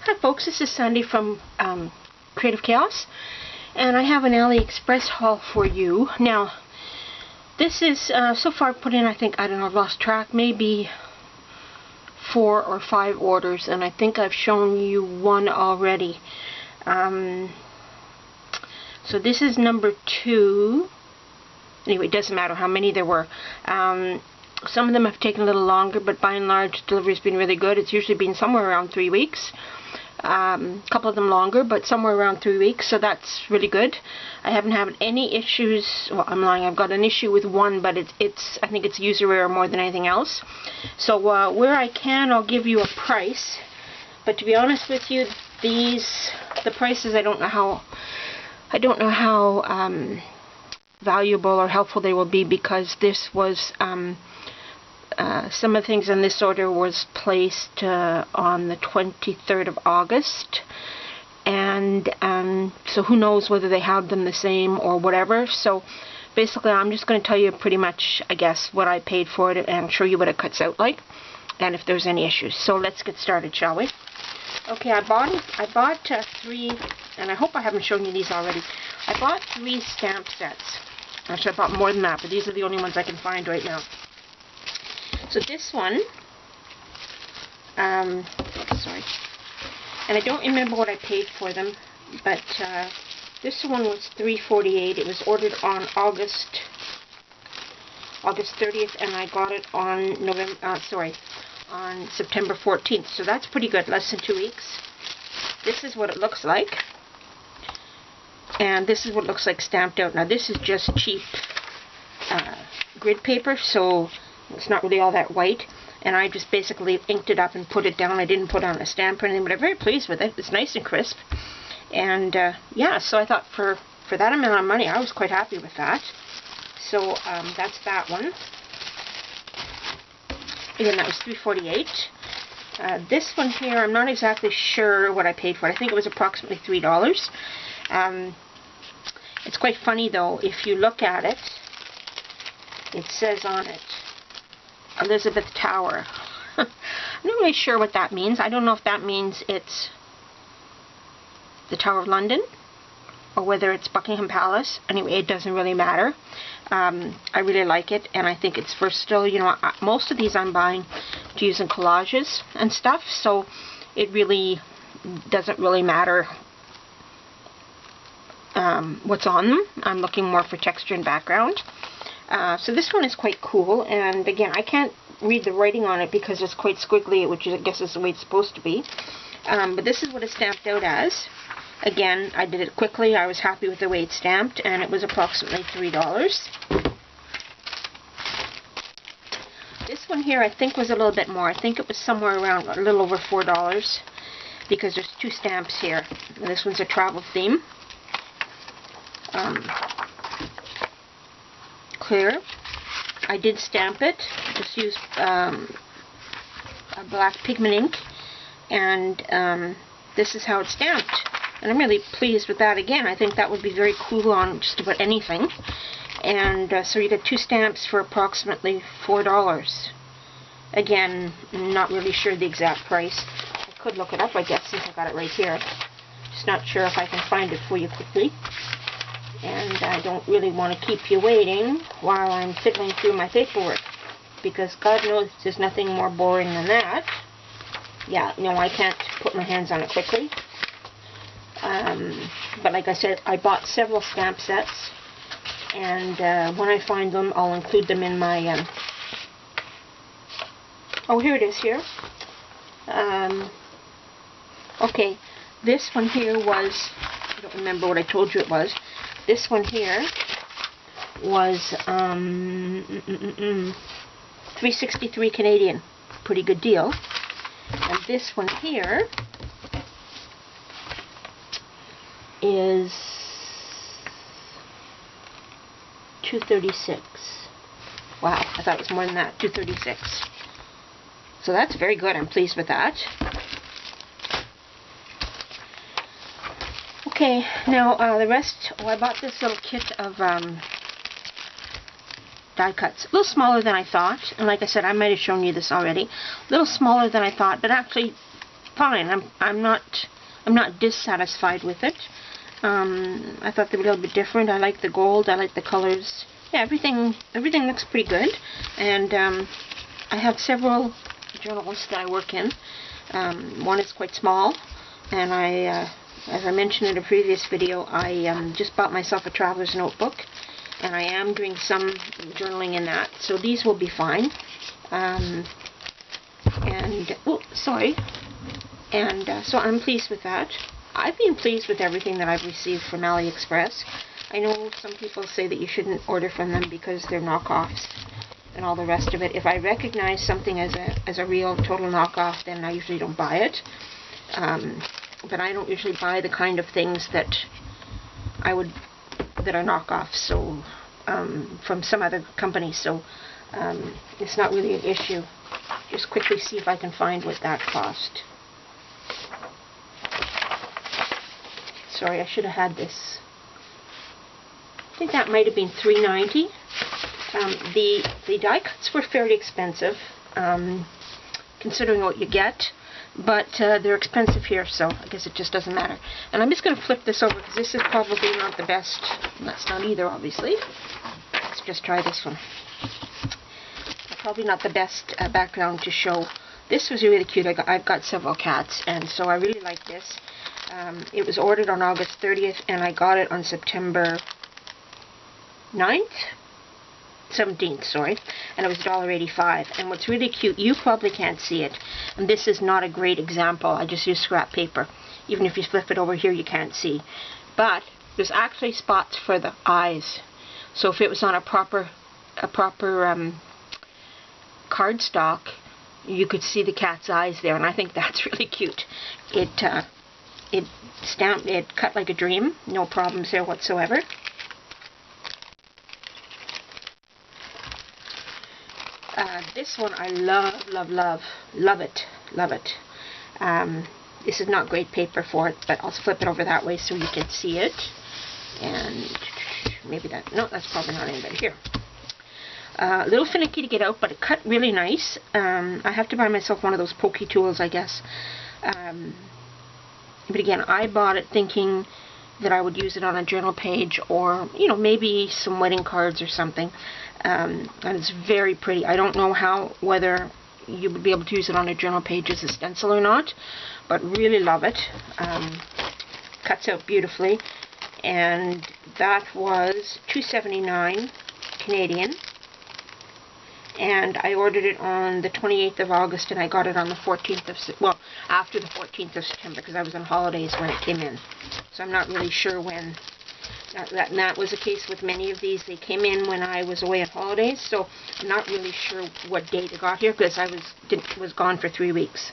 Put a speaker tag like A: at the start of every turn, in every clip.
A: Hi folks, this is Sandy from Creative Chaos, and I have an AliExpress haul for you. Now, this is, so far put in, I think, I don't know, I've lost track, maybe 4 or 5 orders, and I think I've shown you one already. So this is number 2. Anyway, it doesn't matter how many there were. Some of them have taken a little longer, but by and large, delivery's been really good. It's usually been somewhere around 3 weeks. A couple of them longer, but somewhere around 3 weeks, so that's really good. I haven't had any issues. Well, I'm lying. I've got an issue with one, but I think it's user error more than anything else. So where I can, I'll give you a price. But to be honest with you, the prices, I don't know how valuable or helpful they will be, because this was some of the things in this order was placed on the 23rd of August, and so who knows whether they have them the same or whatever. So basically I'm just going to tell you pretty much, I guess, what I paid for it and show you what it cuts out like, and if there's any issues. So let's get started, shall we? Okay, I bought 3, and I hope I haven't shown you these already. I bought 3 stamp sets. Actually, I bought more than that, but these are the only ones I can find right now. So this one, sorry, and I don't remember what I paid for them, but this one was $3.48. It was ordered on August 30th, and I got it on on September 14th. So that's pretty good, less than 2 weeks. This is what it looks like. And this is what it looks like stamped out. Now this is just cheap grid paper, so it's not really all that white. And I just basically inked it up and put it down. I didn't put on a stamp or anything, but I'm very pleased with it. It's nice and crisp. And yeah, so I thought for that amount of money, I was quite happy with that. So that's that one. Again, that was $3.48. This one here, I'm not exactly sure what I paid for it. I think it was approximately $3. It's quite funny though, if you look at it, it says on it, Elizabeth Tower. I'm not really sure what that means. I don't know if that means it's the Tower of London, or whether it's Buckingham Palace. Anyway, it doesn't really matter. I really like it, and I think it's versatile. You know, most of these I'm buying to use in collages and stuff, so it really doesn't really matter what's on them. I'm looking more for texture and background. So this one is quite cool, and again, I can't read the writing on it because it's quite squiggly, which I guess is the way it's supposed to be. But this is what it's stamped out as. Again, I did it quickly. I was happy with the way it's stamped, and it was approximately $3. This one here I think was a little bit more. I think it was somewhere around a little over $4, because there's 2 stamps here. And this one's a travel theme. Clear. I did stamp it. Just used a black pigment ink, and this is how it's stamped. And I'm really pleased with that. Again, I think that would be very cool on just about anything. And so you get 2 stamps for approximately $4. Again, not really sure the exact price. I could look it up, I guess, since I got it right here. Just not sure if I can find it for you quickly. And I don't really want to keep you waiting while I'm fiddling through my paperwork, because God knows there's nothing more boring than that. Yeah, no, I can't put my hands on it quickly. But like I said, I bought several stamp sets, and when I find them, I'll include them in my... Oh, here it is here. Okay, this one here was... I don't remember what I told you it was. This one here was $3.63 Canadian. Pretty good deal. And this one here is $2.36. Wow, I thought it was more than that. $2.36. So that's very good. I'm pleased with that. Okay, now the rest, I bought this little kit of die cuts. A little smaller than I thought, and like I said, I might have shown you this already. A little smaller than I thought, but actually fine. I'm not dissatisfied with it. I thought they were a little bit different. I like the gold. I like the colors. Yeah, everything looks pretty good. And I have several journals that I work in. One is quite small, and as I mentioned in a previous video, I just bought myself a traveler's notebook, and I am doing some journaling in that. So these will be fine. So I'm pleased with that. I've been pleased with everything that I've received from AliExpress. I know some people say that you shouldn't order from them because they're knockoffs and all the rest of it. If I recognize something as a real total knockoff, then I usually don't buy it. But I don't usually buy the kind of things that that are knockoffs. So from some other companies. So it's not really an issue. Just quickly see if I can find what that cost. Sorry, I should have had this. I think that might have been $3.90. The die cuts were fairly expensive, considering what you get, but they're expensive here, so I guess it just doesn't matter. And I'm just going to flip this over because this is probably not the best. That's not either, obviously. Let's just try this one. Probably not the best background to show. This was really cute. I've got several cats, and so I really like this. It was ordered on August 30th, and I got it on September 17th, sorry, and it was $1.85. And what's really cute, you probably can't see it, and this is not a great example. I just used scrap paper. Even if you flip it over here, you can't see. But there's actually spots for the eyes. So if it was on a proper cardstock, you could see the cat's eyes there, and I think that's really cute. It cut like a dream, no problems there whatsoever. This one I love it. This is not great paper for it, but I'll flip it over that way so you can see it. And maybe no, that's probably not any better. Here. A little finicky to get out, but it cut really nice. I have to buy myself one of those pokey tools, I guess. But again, I bought it thinking that I would use it on a journal page, or maybe some wedding cards or something. And it's very pretty. I don't know whether you would be able to use it on a journal page as a stencil or not, but really love it. Cuts out beautifully, and that was $2.79 Canadian. And I ordered it on the 28th of August, and I got it on the 14th of, after the 14th of September, because I was on holidays when it came in. So I'm not really sure when. That was the case with many of these. They came in when I was away on holidays, so I'm not really sure what date they got here, because I was gone for 3 weeks.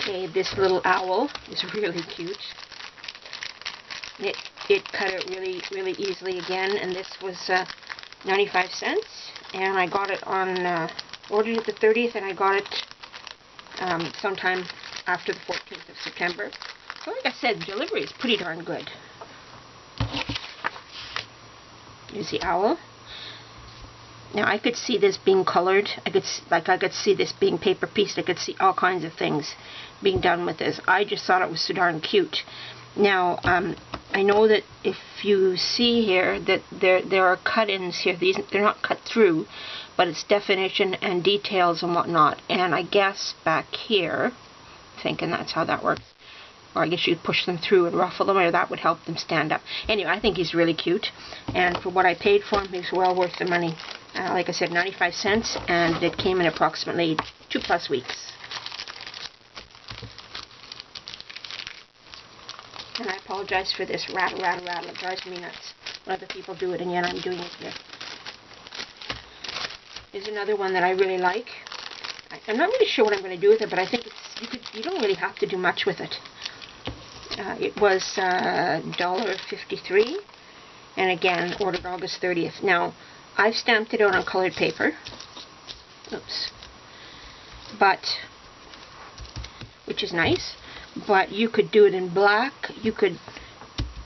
A: Okay, this little owl is really cute. It cut it really easily again, and this was 95 cents, and I got it on, ordered it the 30th, and I got it sometime after the 14th of September. So like I said, the delivery is pretty darn good. Here's the owl. Now I could see this being colored. I could see this being paper pieced. I could see all kinds of things being done with this. I just thought it was so darn cute. Now, I know that if you see here that there are cut-ins here. They're not cut through, but it's definition and details and whatnot. And I guess back here, thinking that's how that works. Or I guess you'd push them through and ruffle them, or that would help them stand up. Anyway, I think he's really cute. And for what I paid for him, he's well worth the money. Like I said, 95 cents, and it came in approximately 2+ weeks. And I apologize for this rattle. It drives me nuts when other people do it, and yet I'm doing it here. Here's another one that I really like. I'm not really sure what I'm going to do with it, but I think you don't really have to do much with it. It was $1.53, and again, ordered August 30th. Now, I've stamped it out on colored paper. Oops. Which is nice. But you could do it in black. You could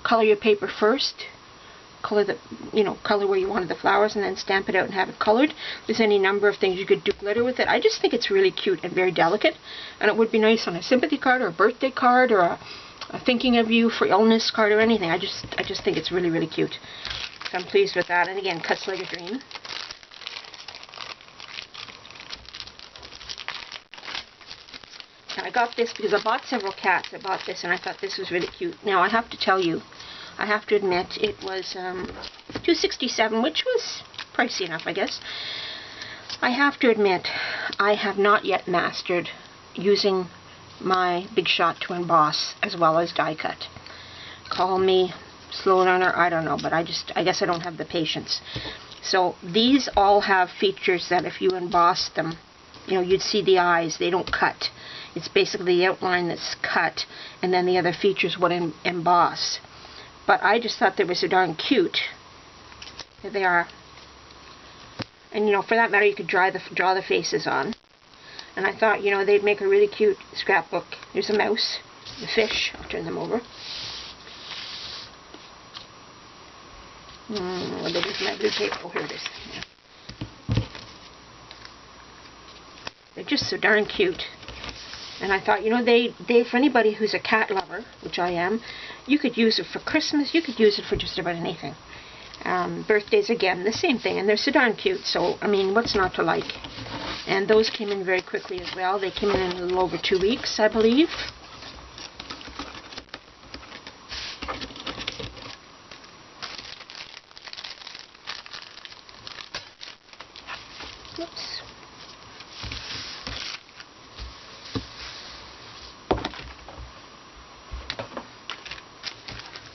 A: color your paper first, color the, color where you wanted the flowers and then stamp it out and have it colored. There's any number of things you could do glitter with it. I just think it's really cute and very delicate, and it would be nice on a sympathy card or a birthday card or a thinking of you for illness card or anything. I just think it's really, really cute. So I'm pleased with that. And again, cuts like a dream. I got this because I bought several cats. I bought this and I thought this was really cute. Now I have to tell you, I have to admit, it was $2.67, which was pricey enough, I guess. I have to admit, I have not yet mastered using my Big Shot to emboss as well as die cut. Call me slow learner, I don't know, but I guess I don't have the patience. So these all have features that if you emboss them, you'd see the eyes. They don't cut. It's basically the outline that's cut, and then the other features would emboss. But I just thought they were so darn cute. Here they are. And for that matter, you could draw the faces on. And I thought, they'd make a really cute scrapbook. There's a mouse, the fish. I'll turn them over. What did this my blue tape? Oh, here it is. Yeah. They're just so darn cute. And I thought, they for anybody who's a cat lover, which I am, you could use it for Christmas. You could use it for just about anything. Birthdays, again, the same thing. And they're so darn cute. So, I mean, what's not to like? And those came in very quickly as well. They came in a little over 2 weeks, I believe. Oops.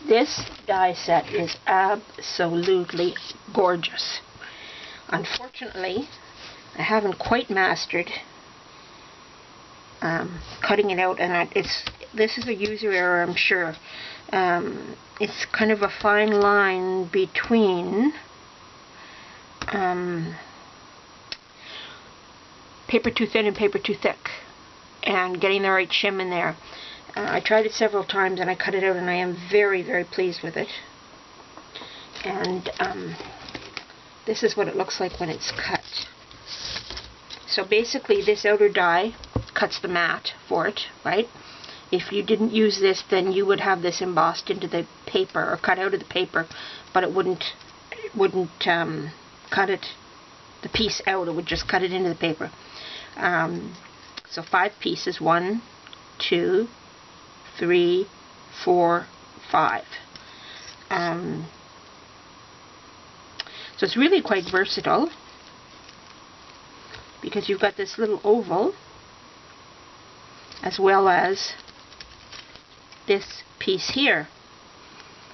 A: This die set is absolutely gorgeous. Unfortunately, I haven't quite mastered cutting it out, and this is a user error, I'm sure. It's kind of a fine line between paper too thin and paper too thick, and getting the right shim in there. I tried it several times and I cut it out, and I am very, very pleased with it. And this is what it looks like when it's cut. So basically this outer die cuts the mat for it, right? If you didn't use this, then you would have this embossed into the paper or cut out of the paper, but it wouldn't cut it, the piece out. It would just cut it into the paper. So 5 pieces, 1, 2, 3, 4, 5. So it's really quite versatile, because you've got this little oval as well as this piece here.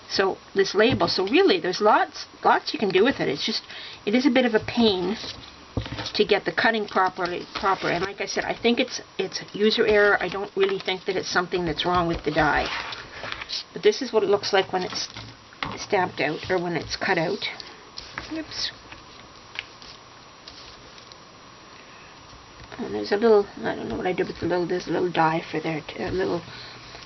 A: So this label, so really there's lots you can do with it. It is a bit of a pain to get the cutting proper. And like I said, I think it's user error. I don't really think that it's something that's wrong with the die. But this is what it looks like when it's stamped out, or when it's cut out. Oops. And there's a little, I don't know what I did with there's a little die for there,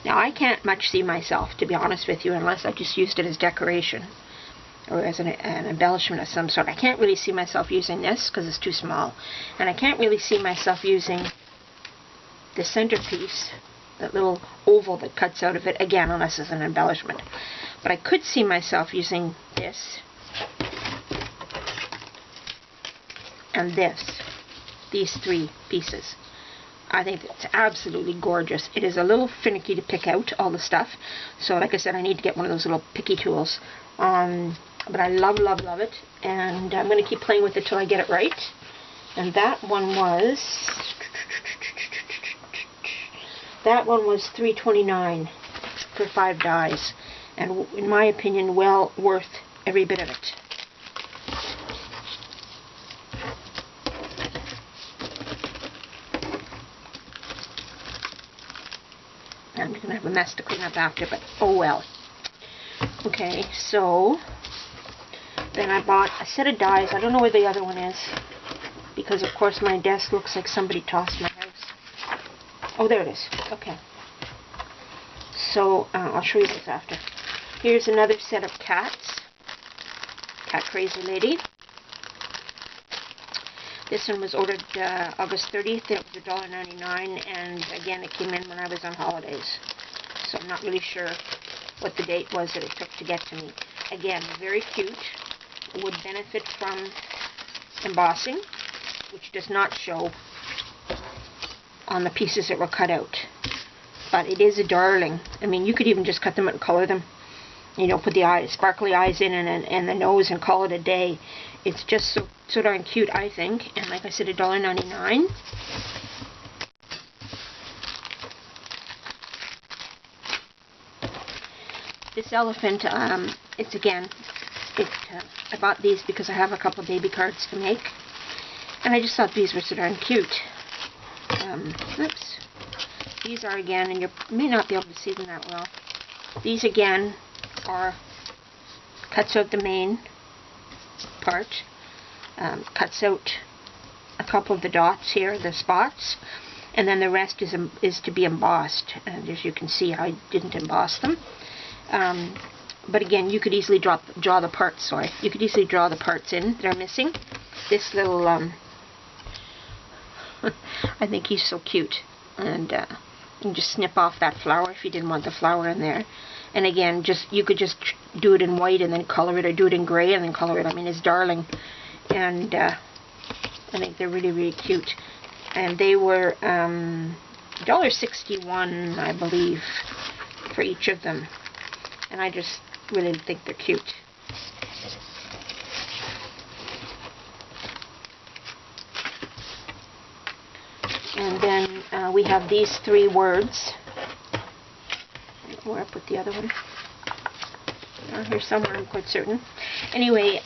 A: now I can't much see myself, to be honest with you, unless I just used it as decoration, or as an embellishment of some sort. I can't really see myself using this, because it's too small, and I can't really see myself using the centerpiece, that little oval that cuts out of it, again, unless it's an embellishment. But I could see myself using this, and this. These 3 pieces. I think it's absolutely gorgeous. It is a little finicky to pick out all the stuff, so like I said, I need to get one of those little picky tools. But I love, love, love it, and I'm going to keep playing with it till I get it right. And that one was $3.29 for 5 dies, and in my opinion, well worth every bit of it. I'm going to have a mess to clean up after, but oh well. Okay, so then I bought a set of dies. I don't know where the other one is, because of course my desk looks like somebody tossed my house. Oh, there it is. Okay. So I'll show you this after. Here's another set of cats. Cat Crazy Lady. This one was ordered August 30th. It was $1.99, and again, it came in when I was on holidays. So I'm not really sure what the date was that it took to get to me. Again, very cute. Would benefit from embossing, which does not show on the pieces that were cut out. But it is a darling. I mean, you could even just cut them out and color them. You know, put the eyes, sparkly eyes in and the nose and call it a day. It's just so darn cute, I think. And like I said, $1.99. This elephant, it's again, I bought these because I have a couple of baby cards to make. And I just thought these were so darn cute. Oops. These are again, and you may not be able to see them that well. These again are cuts out the main part, cuts out a couple of the dots here, the spots, and then the rest is to be embossed. And as you can see, I didn't emboss them. But again, you could easily draw the parts. Sorry, you could easily draw the parts in that are missing. This little, I think he's so cute, and you can just snip off that flower if you didn't want the flower in there. And again, you could just do it in white and then color it, or do it in gray and then color it. I mean, it's darling, and I think they're really, really cute. And they were $1.61, I believe, for each of them. And I just really think they're cute. And then we have these 3 words. Where I put the other one? Here somewhere, I'm quite certain. Anyway,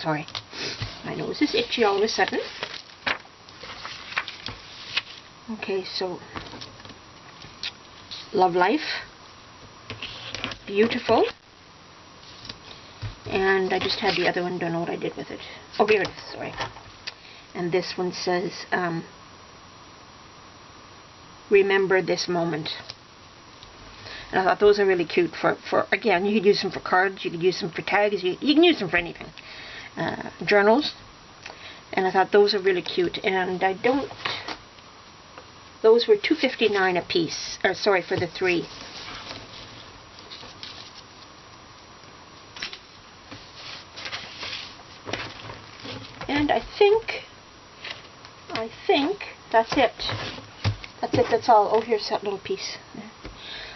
A: sorry, my nose is itchy all of a sudden. Okay, so Love Life, beautiful, and I just had the other one, don't know what I did with it. Oh, here it is, sorry. And this one says, remember this moment. And I thought those are really cute for again, you could use them for cards, you could use them for tags, you can use them for anything. Journals. And I thought those are really cute. And I don't, those were $2.59 a piece, or sorry, for the 3. And I think that's it. That's all. Oh, here's that little piece.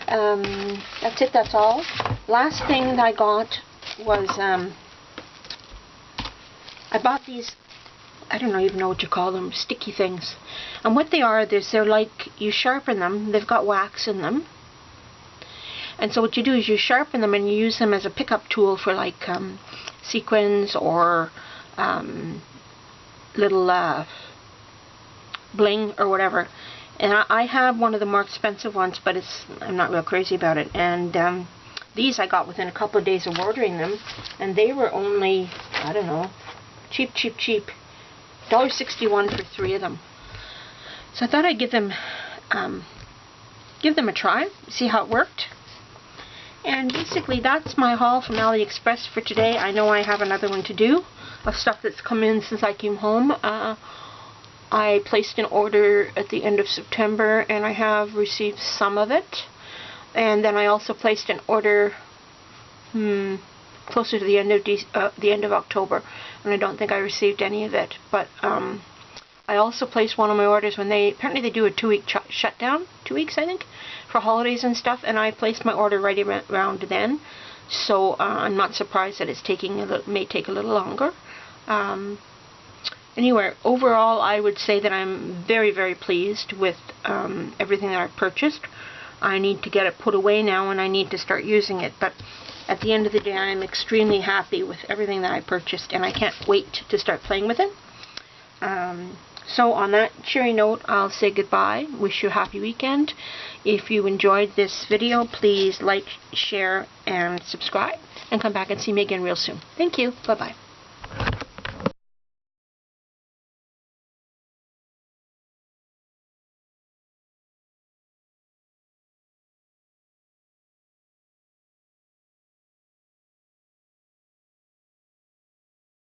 A: That's it, that's all. Last thing that I got was, I bought these, I don't even know what you call them, sticky things. And what they are is they're like, you sharpen them, they've got wax in them. And so what you do is you sharpen them and you use them as a pickup tool for like sequins or little bling or whatever. And I have one of the more expensive ones, but I'm not real crazy about it. And these I got within a couple of days of ordering them, and they were only, I don't know, cheap, $1.61 for 3 of them. So I thought I'd give them a try, see how it worked. And basically that's my haul from AliExpress for today. I know I have another one to do of stuff that's come in since I came home. I placed an order at the end of September, and I have received some of it. And then I also placed an order closer to the end of October, and I don't think I received any of it. But I also placed one of my orders when apparently they do a 2-week shutdown, 2 weeks I think, for holidays and stuff, and I placed my order right around then. So I'm not surprised that it's may take a little longer. Anyway, overall, I would say that I'm very, very pleased with everything that I've purchased. I need to get it put away now, and I need to start using it. But at the end of the day, I'm extremely happy with everything that I purchased, and I can't wait to start playing with it. So on that cheery note, I'll say goodbye. Wish you a happy weekend. If you enjoyed this video, please like, share, and subscribe. And come back and see me again real soon. Thank you. Bye-bye.